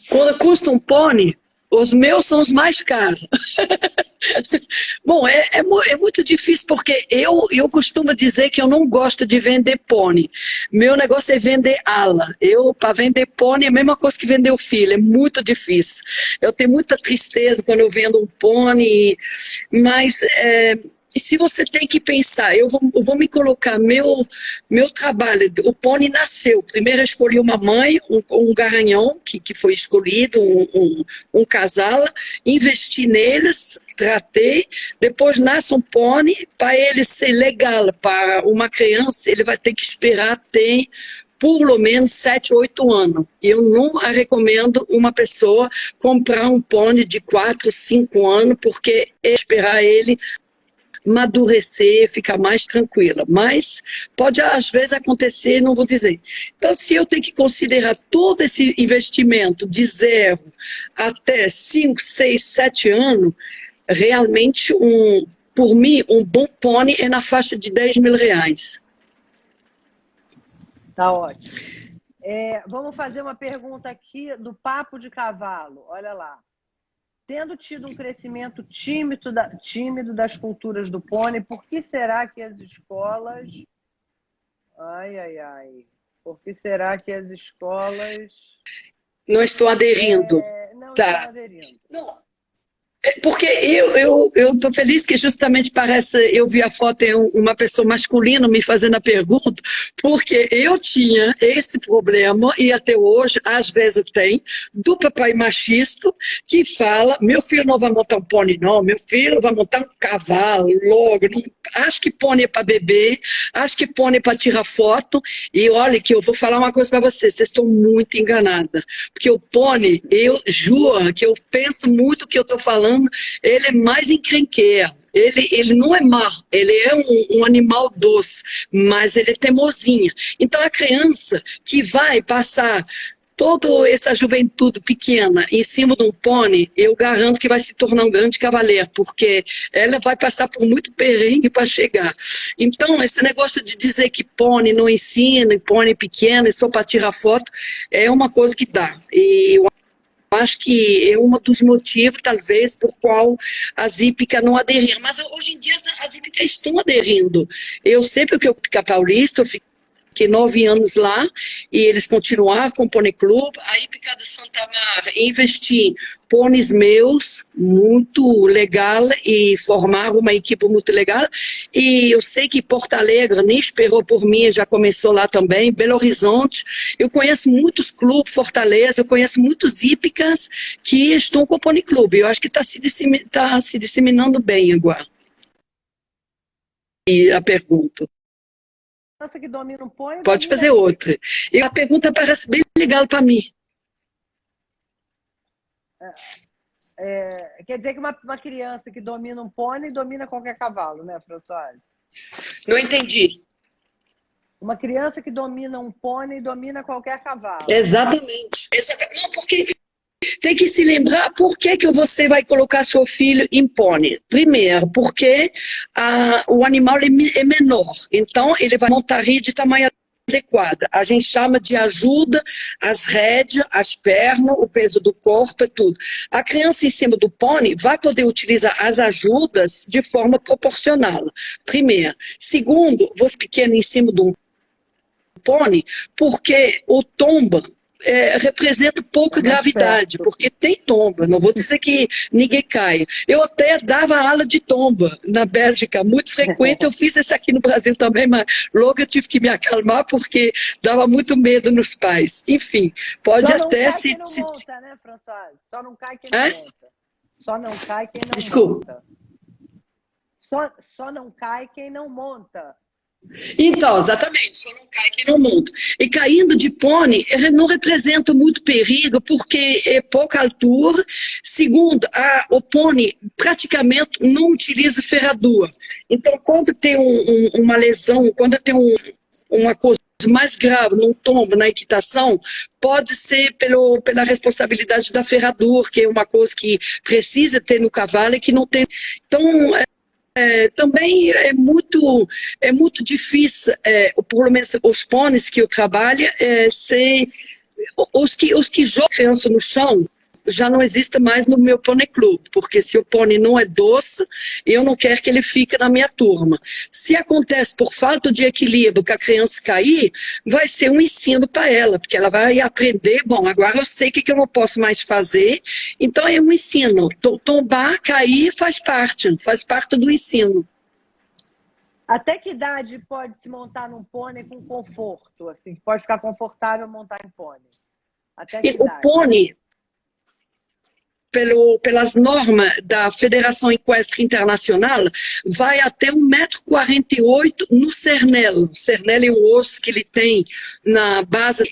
Quando custa um pônei, os meus são os mais caros. Bom, é muito difícil porque eu costumo dizer que eu não gosto de vender pônei. Meu negócio é vender ala. Para vender pônei, é a mesma coisa que vender o filho. É muito difícil. Eu tenho muita tristeza quando eu vendo um pônei, mas e se você tem que pensar, eu vou me colocar, meu trabalho, o pônei nasceu. Primeiro eu escolhi uma mãe, um garanhão, que foi escolhido, um casal, investi neles, tratei, depois nasce um pônei, para ele ser legal para uma criança, ele vai ter que esperar ter pelo menos 7, 8 anos. Eu não recomendo uma pessoa comprar um pônei de 4, 5 anos, porque esperar ele amadurecer, ficar mais tranquila. Mas pode às vezes acontecer, não vou dizer. Então, se eu tenho que considerar todo esse investimento de 0 até 5, 6, 7 anos, realmente, por mim, um bom pônei é na faixa de 10 mil reais. Tá ótimo. Vamos fazer uma pergunta aqui do Papo de Cavalo. Olha lá. Tendo tido um crescimento tímido das culturas do pônei, por que será que as escolas... Por que será que as escolas... Não estou aderindo. Não tá. estão aderindo. Não. Porque eu estou feliz que justamente parece, eu vi a foto de uma pessoa masculina me fazendo a pergunta, porque eu tinha esse problema, e até hoje, às vezes eu tenho, do papai machista, que fala, meu filho não vai montar um pônei não, meu filho vai montar um cavalo, logo, acho que pônei é para beber, acho que pônei é para tirar foto, e olha que eu vou falar uma coisa para vocês estão muito enganadas, porque o pônei, eu juro que eu penso muito o que eu estou falando, ele é mais encrenqueiro, ele não é mau, ele é um animal doce, mas ele é teimosinho. Então a criança que vai passar toda essa juventude pequena em cima de um pônei, eu garanto que vai se tornar um grande cavaleiro, porque ela vai passar por muito perrengue para chegar. Então, esse negócio de dizer que pônei não ensina, pônei pequeno é só para tirar foto, é uma coisa que dá. E eu acho que é um dos motivos, talvez, por qual as hípicas não aderiram. Mas hoje em dia as hípicas estão aderindo. Eu sempre que eu fiquei paulista, eu fiquei 9 anos lá, e eles continuaram com o Pônei Clube. A hípica de Santa Mar investi pôneis meus, muito legal, e formaram uma equipe muito legal. E eu sei que Porto Alegre nem esperou por mim, já começou lá também, Belo Horizonte. Eu conheço muitos clubes, Fortaleza, eu conheço muitos hípicas que estão com o Pônei Clube. Eu acho que está se disseminando bem agora. E a pergunta. Que domina um pônei, pode fazer outra. E a pergunta parece bem legal para mim. Quer dizer que uma criança que domina um pônei domina qualquer cavalo, né, Françoise? Não entendi. Uma criança que domina um pônei domina qualquer cavalo. Exatamente. Não, porque tem que se lembrar por que você vai colocar seu filho em pônei. Primeiro, porque o animal é menor, então ele vai montar de tamanho adequado. A gente chama de ajuda, as rédeas, as pernas, o peso do corpo e tudo. A criança em cima do pônei vai poder utilizar as ajudas de forma proporcional. Primeiro. Segundo, você pequeno em cima de um pônei, porque o tomba representa pouca gravidade, porque tem tomba, não vou dizer que ninguém cai. Eu até dava ala de tomba na Bélgica, muito frequente, eu fiz isso aqui no Brasil também, mas logo eu tive que me acalmar porque dava muito medo nos pais. Enfim, pode só até não cai quem não monta, né, Françoise? Só não cai quem não monta. Só não cai quem não monta. Só não cai quem não monta. Então, exatamente, só não cai quem não monta. E caindo de pônei não representa muito perigo, porque é pouca altura. Segundo, o pônei praticamente não utiliza ferradura. Então, quando tem uma lesão, quando tem uma coisa mais grave, num tombo, na equitação, pode ser pela responsabilidade da ferradura, que é uma coisa que precisa ter no cavalo e que não tem. Então, Também é muito difícil, pelo menos os pôneis que eu trabalho, os que jogam criança no chão, já não existe mais no meu pônei clube, porque se o pônei não é doce, eu não quero que ele fique na minha turma. Se acontece por falta de equilíbrio que a criança cair, vai ser um ensino para ela, porque ela vai aprender, bom, agora eu sei o que eu não posso mais fazer, então é um ensino. Tombar, cair faz parte do ensino. Até que idade pode se montar num pônei com conforto? Assim, pode ficar confortável montar em pônei? Até que idade? O pônei, pelas normas da Federação Equestre Internacional, vai até 1,48 m no cernelo. O cernelo é um osso que ele tem na base...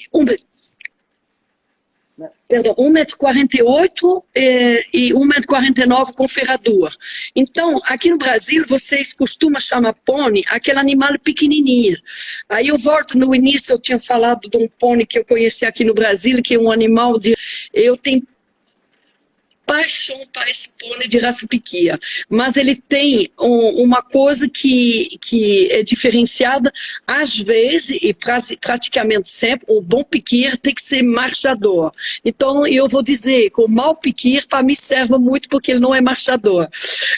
1,48 m e 1,49 m com ferradura. Então, aqui no Brasil, vocês costumam chamar pônei aquele animal pequenininho. Aí eu volto no início, eu tinha falado de um pônei que eu conheci aqui no Brasil, que é um animal de... Eu tenho paixão para esse pônei de raça piquia, mas ele tem uma coisa que é diferenciada, às vezes, e praticamente sempre, o bom piquir tem que ser marchador. Então, eu vou dizer que o mau piquir, para mim, serve muito porque ele não é marchador.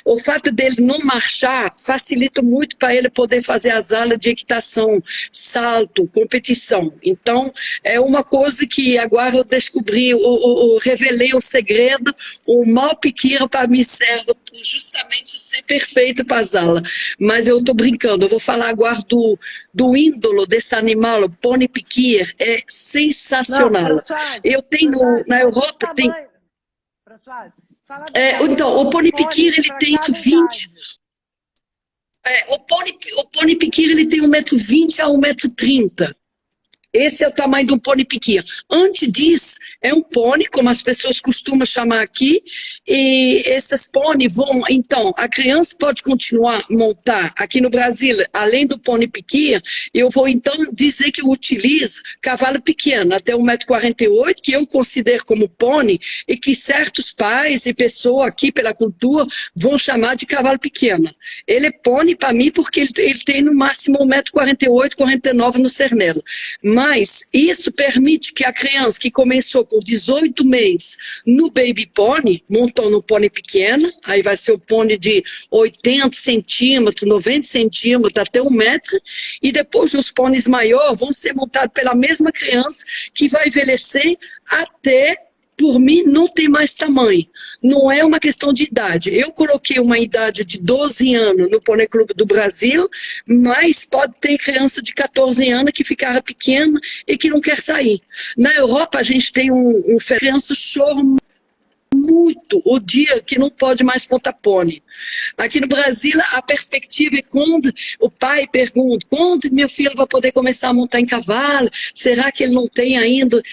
O fato dele não marchar facilita muito para ele poder fazer as aulas de equitação, salto, competição. Então, é uma coisa que agora eu descobri, eu revelei o segredo. O mau piqueiro para mim serve justamente ser perfeito para as aulas. Mas eu estou brincando, eu vou falar agora do índolo desse animal, o pônei piqueiro, é sensacional. Não, Françoise, eu tenho, Françoise, na Europa, tem... Françoise, então, o pônei piqueiro, ele tem 20... o pônei piqueiro, ele tem 1,20 m a 1,30 m. Esse é o tamanho de um pônei piquia. Antes disso, é um pônei, como as pessoas costumam chamar aqui, e esses pôneis vão... Então, a criança pode continuar a montar. Aqui no Brasil, além do pônei piquia, eu vou então dizer que eu utilizo cavalo pequeno, até 1,48 m, que eu considero como pônei, e que certos pais e pessoas aqui pela cultura vão chamar de cavalo pequeno. Ele é pônei para mim porque ele tem no máximo 1,48 m, 49 m no cernelo. Mas isso permite que a criança que começou com 18 meses no baby pônei, montou no pônei pequeno, aí vai ser o pônei de 80 centímetros, 90 centímetros, até 1 metro, e depois os pôneis maiores vão ser montados pela mesma criança que vai envelhecer até... Por mim, não tem mais tamanho. Não é uma questão de idade. Eu coloquei uma idade de 12 anos no Pônei Clube do Brasil, mas pode ter criança de 14 anos que ficara pequena e que não quer sair. Na Europa, a gente tem criança chora muito o dia que não pode mais montar pônei. Aqui no Brasil, a perspectiva é quando o pai pergunta, quando meu filho vai poder começar a montar em cavalo? Será que ele não tem ainda...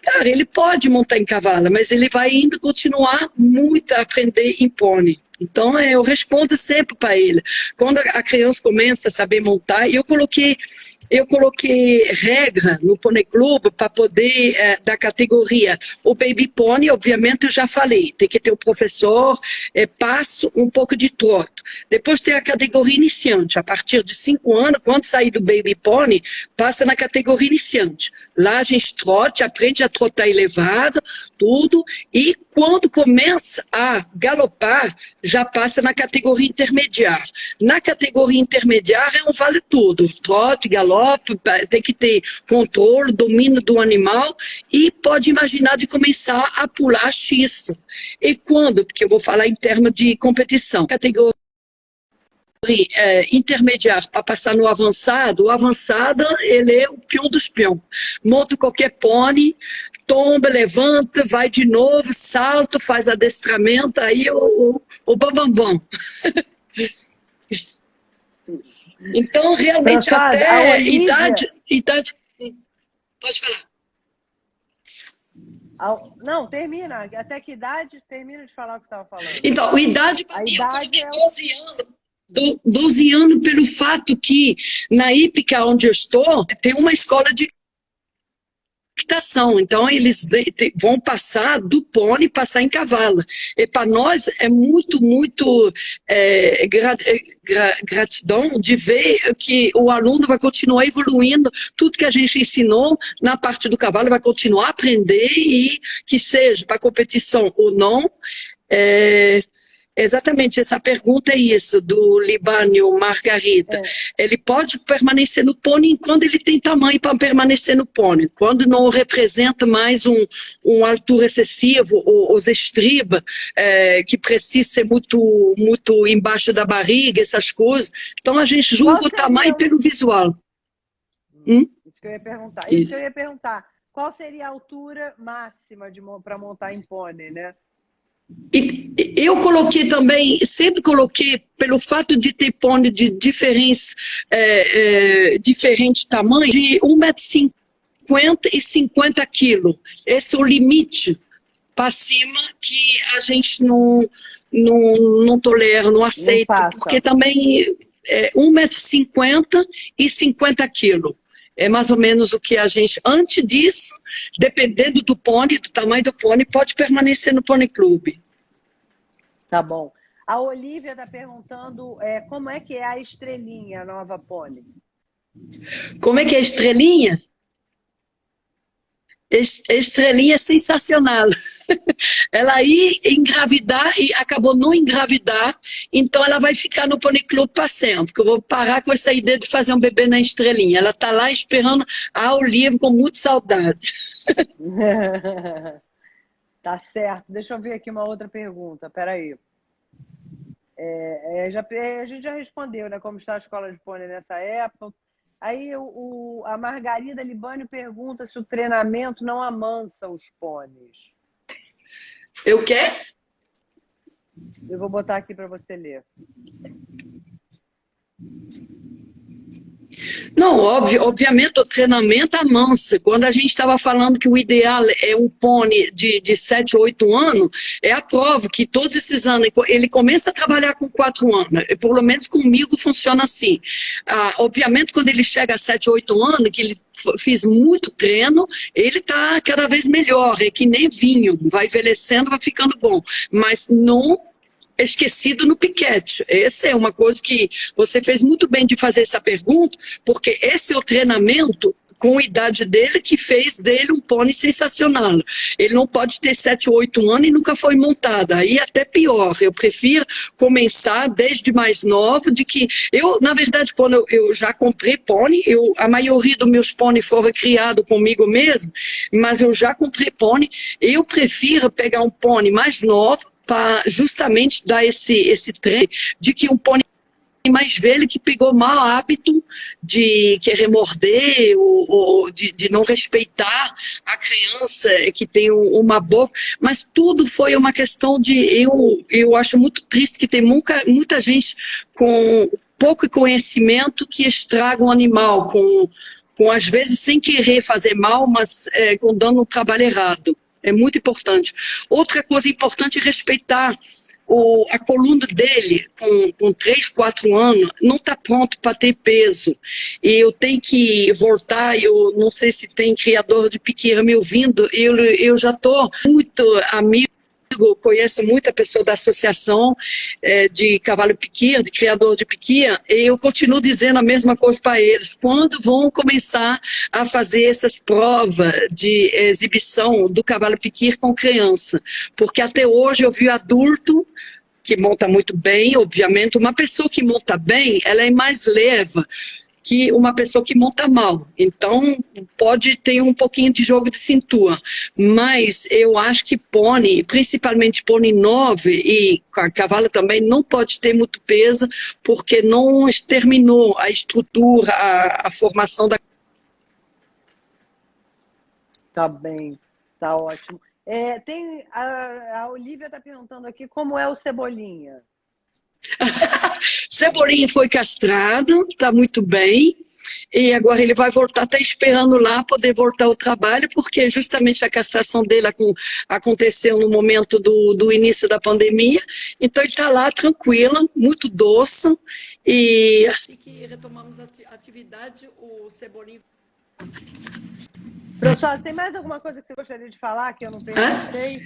Cara, ele pode montar em cavalo, mas ele vai ainda continuar muito a aprender em pônei. Então, eu respondo sempre para ele. Quando a criança começa a saber montar, eu coloquei regra no Pônei Clube para poder, da categoria. O Baby Pônei, obviamente, eu já falei, tem que ter o professor, passo, um pouco de trote. Depois tem a categoria iniciante. A partir de 5 anos, quando sair do Baby Pônei, passa na categoria iniciante. Lá a gente trote, aprende a trotar elevado, tudo, e quando começa a galopar, já passa na categoria intermediária. Na categoria intermediária é um vale tudo, trote, galope, tem que ter controle, domínio do animal e pode imaginar de começar a pular X. E quando? Porque eu vou falar em termos de competição. Categoria intermediário para passar no avançado, o avançado ele é o peão dos peão. Monta qualquer pônei, tomba, levanta, vai de novo, salta, faz adestramento, aí o bambambam. Então, realmente, Françoise, até idade... Pode falar. Não, termina. Até que idade? Termina de falar o que você estava falando. Então, a idade para mim, eu coloquei 12 anos. 12 anos pelo fato que na Hípica onde eu estou, tem uma escola de equitação. Então, eles vão passar do pônei, passar em cavalo. E para nós é muito, muito gratidão de ver que o aluno vai continuar evoluindo, tudo que a gente ensinou na parte do cavalo vai continuar a aprender e que seja para competição ou não. Exatamente, essa pergunta é isso, do Libânio Margarida. Ele pode permanecer no pônei quando ele tem tamanho para permanecer no pônei. Quando não representa mais uma altura excessiva, ou os estribas, que precisa ser muito, muito embaixo da barriga, essas coisas. Então a gente julga o tamanho pelo visual. Isso que eu ia perguntar. Isso que eu ia perguntar. Qual seria a altura máxima para montar em pônei, né? E eu coloquei também, sempre coloquei, pelo fato de ter pônei de diferentes tamanhos, de 1,50 m e 50 kg. Esse é o limite para cima que a gente não tolera, não aceita, porque também 1,50 m e 50 kg. É mais ou menos o que a gente, antes disso, dependendo do pônei, do tamanho do pônei, pode permanecer no Pônei Clube. Tá bom. A Olivia está perguntando como é que é a estrelinha, a nova pônei. Como é que é a estrelinha? Estrelinha é sensacional. Ela ia engravidar e acabou não engravidar, então ela vai ficar no Pônei Clube para sempre, porque eu vou parar com essa ideia de fazer um bebê na estrelinha. Ela está lá esperando a Olivia com muita saudade. Tá certo. Deixa eu ver aqui uma outra pergunta. Peraí. A gente já respondeu, né? Como está a escola de pônei nessa época. Aí a Margarida Libânio pergunta se o treinamento não amansa os pôneis. Eu quê? Eu vou botar aqui para você ler. Não, obviamente o treinamento amansa. Quando a gente estava falando que o ideal é um pônei de 7, 8 anos, é a prova que todos esses anos, ele começa a trabalhar com 4 anos, pelo menos comigo funciona assim. Obviamente quando ele chega a 7, 8 anos, que ele fez muito treino, ele está cada vez melhor, é que nem vinho, vai envelhecendo, vai ficando bom, mas não esquecido no piquete. Essa é uma coisa que você fez muito bem de fazer essa pergunta, porque esse é o treinamento com a idade dele que fez dele um pônei sensacional. Ele não pode ter 7 ou 8 anos e nunca foi montado. Aí até pior. Eu prefiro começar desde mais novo, de que eu, na verdade, quando eu já comprei pônei, a maioria dos meus pôneis foram criados comigo mesmo, mas eu já comprei pônei, eu prefiro pegar um pônei mais novo para justamente dar esse treino de que um pônei mais velho que pegou mau hábito de querer morder ou de não respeitar a criança que tem uma boca, mas tudo foi uma questão de, eu acho muito triste que tem muita gente com pouco conhecimento que estraga um animal, com às vezes sem querer fazer mal, mas com dando um trabalho errado. É muito importante. Outra coisa importante é respeitar a coluna dele, com 3, 4 anos, não está pronto para ter peso. E eu tenho que voltar, eu não sei se tem criador de piqueira me ouvindo, eu já estou muito amigo, conheço muita pessoa da associação de cavalo piqueiro, de criador de piqueira, e eu continuo dizendo a mesma coisa para eles. Quando vão começar a fazer essas provas de exibição do cavalo piqueiro com criança? Porque até hoje eu vi adulto que monta muito bem, obviamente. Uma pessoa que monta bem, ela é mais leve que uma pessoa que monta mal. Então, pode ter um pouquinho de jogo de cintura. Mas eu acho que pônei, principalmente pônei novo e cavalo também, não pode ter muito peso, porque não terminou a estrutura, a formação da... Tá bem, tá ótimo. A Olivia está perguntando aqui como é o Cebolinha. Cebolinha foi castrado, está muito bem, e agora ele vai voltar, está esperando lá poder voltar ao trabalho, porque justamente a castração dele aconteceu no momento do início da pandemia, então ele está lá tranquilo, muito doce, e assim que retomamos a atividade, o Cebolinha... Professor, tem mais alguma coisa que você gostaria de falar que eu não perguntei?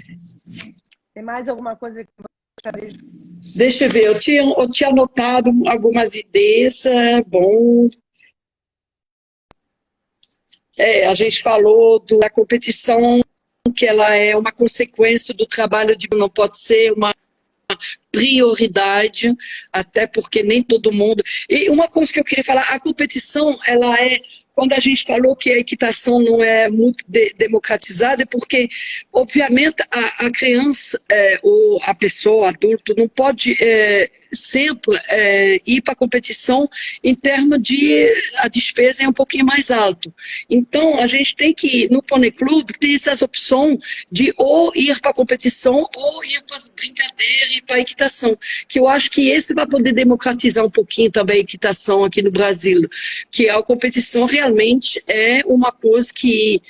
Tem mais alguma coisa que você gostaria de falar? Deixa eu ver, eu tinha anotado algumas ideias, bom. A gente falou da competição, que ela é uma consequência do trabalho de não pode ser uma prioridade, até porque nem todo mundo. E uma coisa que eu queria falar, a competição, ela é, quando a gente falou que a equitação não é muito democratizada, é porque, obviamente, a criança ou a pessoa, o adulto, não pode sempre ir para a competição em termos de a despesa é um pouquinho mais alto. Então, a gente tem que, no Pony Club, ter essas opções de ou ir para a competição ou ir para as brincadeiras e para a equitação, que eu acho que esse vai poder democratizar um pouquinho também a equitação aqui no Brasil, que a competição realmente é uma coisa que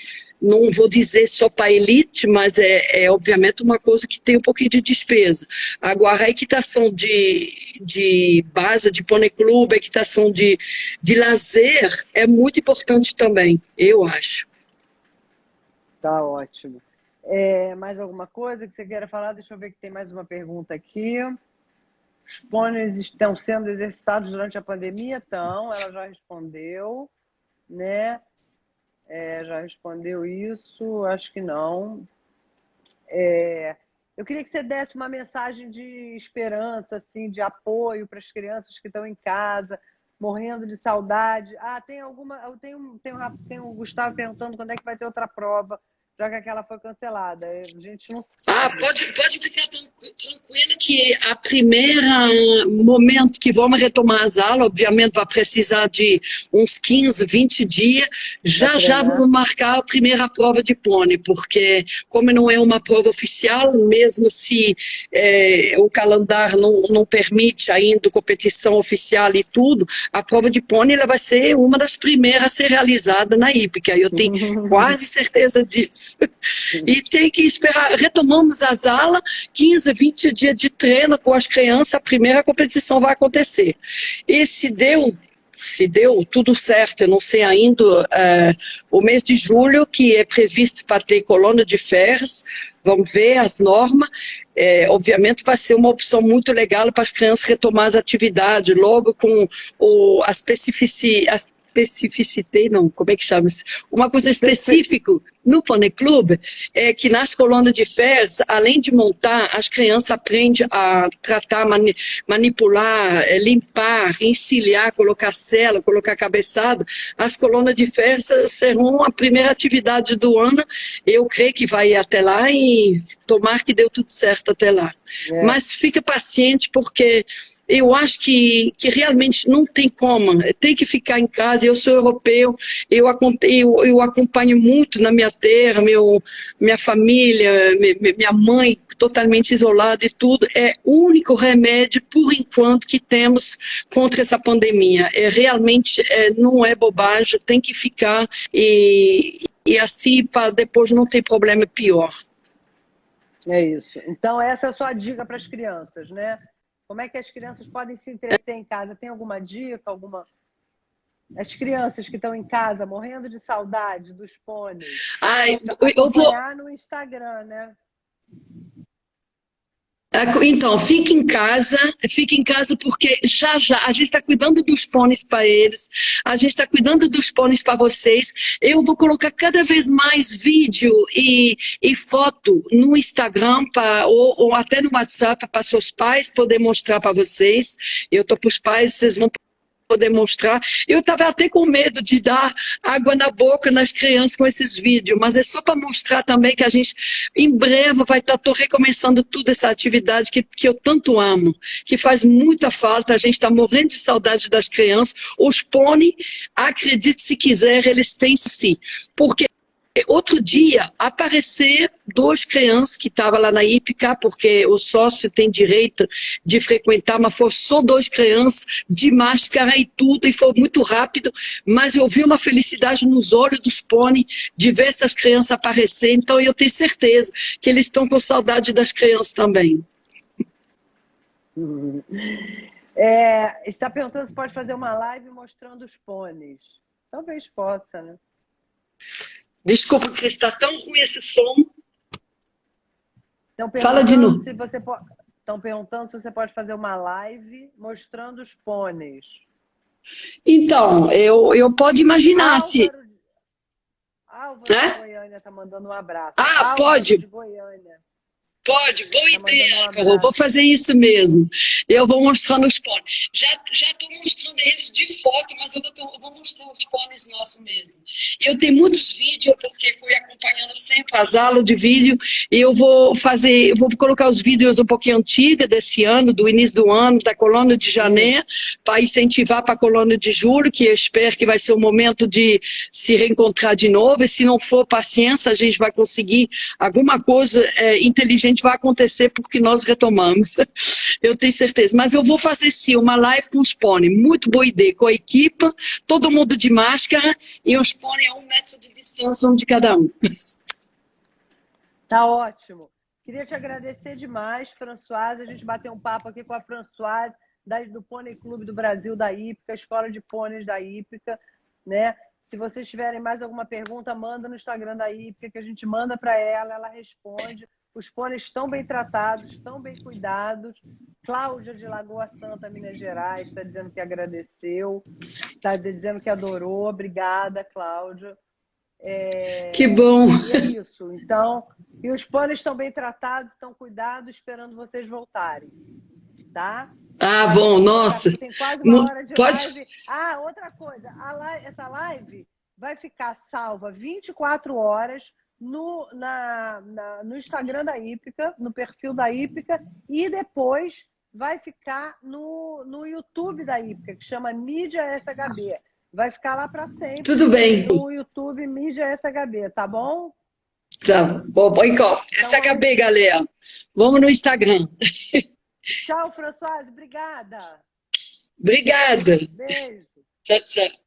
não vou dizer só para a elite, mas é obviamente uma coisa que tem um pouquinho de despesa. Agora, a equitação de base, de pônei clube, a equitação de lazer é muito importante também, eu acho. Tá ótimo. Mais alguma coisa que você queira falar? Deixa eu ver que tem mais uma pergunta aqui. Os pôneis estão sendo exercitados durante a pandemia? Então, ela já respondeu, né? Já respondeu isso? Acho que não. Eu queria que você desse uma mensagem de esperança, assim, de apoio para as crianças que estão em casa, morrendo de saudade. Tem alguma. Tem o Gustavo perguntando quando é que vai ter outra prova, já que aquela foi cancelada. A gente não sabe. Pode ficar tranquila que a primeira momento que vamos retomar as aulas, obviamente vai precisar de uns 15, 20 dias, já vamos marcar a primeira prova de pônei, porque como não é uma prova oficial, mesmo se o calendário não permite ainda competição oficial e tudo, a prova de pônei ela vai ser uma das primeiras a ser realizada na hípica, eu tenho quase certeza disso. E tem que esperar, retomamos as aulas, 15, 20 dias de treino com as crianças, a primeira competição vai acontecer. E se deu tudo certo, eu não sei ainda, o mês de julho, que é previsto para ter colônia de férias, vamos ver as normas, obviamente vai ser uma opção muito legal para as crianças retomar as atividades, logo com a especificidade, não, como é que chama isso? Uma coisa específica no Pônei Club é que nas colônias de férias, além de montar, as crianças aprendem a tratar, manipular, limpar, encilhar, colocar sela, colocar cabeçada. As colônias de férias serão a primeira atividade do ano. Eu creio que vai ir até lá e tomar que deu tudo certo até lá. Mas fica paciente porque eu acho que realmente não tem como, tem que ficar em casa. Eu sou europeu, eu acompanho muito na minha terra, minha família, minha mãe totalmente isolada e tudo. É o único remédio, por enquanto, que temos contra essa pandemia. Realmente não é bobagem, tem que ficar e assim para depois não ter problema pior. É isso. Então, essa é a sua dica para as crianças, né? Como é que as crianças podem se entreter em casa? Tem alguma dica? As crianças que estão em casa morrendo de saudade dos pôneis, acompanhar no Instagram, né? Então, fique em casa porque já a gente está cuidando dos pôneis para eles, a gente está cuidando dos pôneis para vocês. Eu vou colocar cada vez mais vídeo e foto no Instagram ou até no WhatsApp para seus pais poder mostrar para vocês. Eu estou para os pais, vocês vão poder mostrar. Eu estava até com medo de dar água na boca nas crianças com esses vídeos, mas é só para mostrar também que a gente, em breve, vai estar recomeçando toda essa atividade que eu tanto amo, que faz muita falta, a gente está morrendo de saudade das crianças. Os pôneis, acredite se quiser, eles têm sim, porque outro dia, aparecer duas crianças que estavam lá na hípica, porque o sócio tem direito de frequentar, mas foram só duas crianças de máscara e tudo, e foi muito rápido, mas eu vi uma felicidade nos olhos dos pôneis de ver essas crianças aparecer, então eu tenho certeza que eles estão com saudade das crianças também. Está perguntando se pode fazer uma live mostrando os pôneis. Talvez possa, né? Desculpa que está tão ruim esse som. Fala de novo. Estão perguntando se você pode fazer uma live mostrando os pôneis. Então, eu posso imaginar se... Álvaro de Goiânia está mandando um abraço. Ah, Álvaro pode. de Goiânia. Pode, boa ideia, Carol. Vou fazer isso mesmo. Eu vou mostrando os pôneis. Já estou mostrando eles de foto, mas eu vou mostrar os pôneis nossos mesmo. Eu tenho muitos vídeos, porque fui acompanhando sempre as aulas de vídeo, e eu vou colocar os vídeos um pouquinho antigos desse ano, do início do ano, da colônia de janeiro, para incentivar para a colônia de julho, que eu espero que vai ser o momento de se reencontrar de novo, e se não for paciência, a gente vai conseguir alguma coisa inteligente vai acontecer porque nós retomamos. Eu tenho certeza. Mas eu vou fazer sim uma live com os pôneis. Muito boa ideia. Com a equipe, todo mundo de máscara e os pôneis a 1 metro de distância, um de cada um. Tá ótimo. Queria te agradecer demais, Françoise. A gente bateu um papo aqui com a Françoise, do Pônei Clube do Brasil, da Hípica, Escola de Pôneis da Hípica, né? Se vocês tiverem mais alguma pergunta, manda no Instagram da Hípica, que a gente manda para ela responde. Os pôneis estão bem tratados, estão bem cuidados. Cláudia de Lagoa Santa, Minas Gerais, está dizendo que agradeceu, está dizendo que adorou. Obrigada, Cláudia. Que bom! E é isso. Então, e os pôneis estão bem tratados, estão cuidados, esperando vocês voltarem. Tá? Ah, bom, nossa! Tem quase uma hora de Pode... live. Ah, outra coisa. Essa live vai ficar salva 24 horas no Instagram da Hípica, no perfil da Hípica, e depois vai ficar no YouTube da Hípica, que chama Mídia SHB. Vai ficar lá para sempre. Tudo bem. No YouTube Mídia SHB, tá bom? Tá bom. Então, SHB, galera. Vamos no Instagram. Tchau, Françoise. Obrigada. Obrigada. Beijo. Tchau, tchau.